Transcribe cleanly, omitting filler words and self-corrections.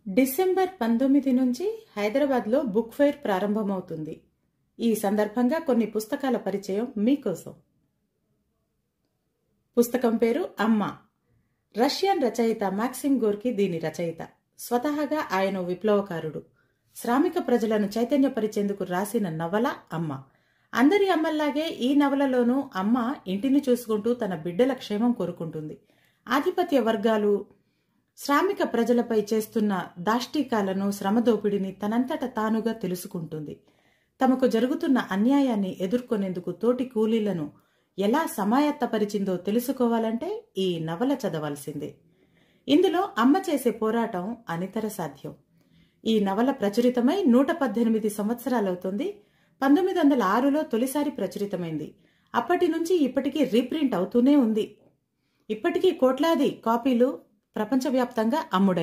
December 19 నుంచి హైదరాబాద్లో book fair ప్రారంభమవుతుంది. ఈ సందర్భంగా కొన్ని పుస్తకాల పరిచయం మీకోసం. పుస్తకం పేరు అమ్మ. రష్యన్ రచయిత మాక్సిమ్ గోర్కీ దీని రచయిత. స్వతహాగా ఆయన విప్లవకారుడు. శ్రామిక ప్రజలను చైతన్యపరిచేందుకు రాసిన నవల అమ్మ. అందరి అమ్మల్లాగే ఈ నవలలోనూ అమ్మ ఇంటిని చూసుకుంటూ తన బిడ్డల క్షేమం కోరుకుంటుంది. ఆధిపత్య వర్గాలు శ్రామిక ప్రజలపై చేస్తున్న దాష్టీకాలను, శ్రమదోపిడిని తనంతట తానుగా తెలుసుకుంటుంది. తమకు జరుగుతున్న అన్యాయాన్ని ఎదుర్కొనేందుకు తోటి కూలీలను ఎలా సమాయత్తపరిచిందో తెలుసుకోవాలంటే ఈ నవల చదవాల్సిందే. ఇందులో అమ్మ చేసే పోరాటం అనితర సాధ్యం. ఈ నవల ప్రచురితమై 118 సంవత్సరాలవుతుంది. 1906లో తొలిసారి ప్రచురితమైంది. అప్పటి నుంచి ఇప్పటికీ రీప్రింట్ అవుతూనే ఉంది. ఇప్పటికీ కోట్లాది కాపీలు ప్రపంచవ్యాప్తంగా అమ్ముడై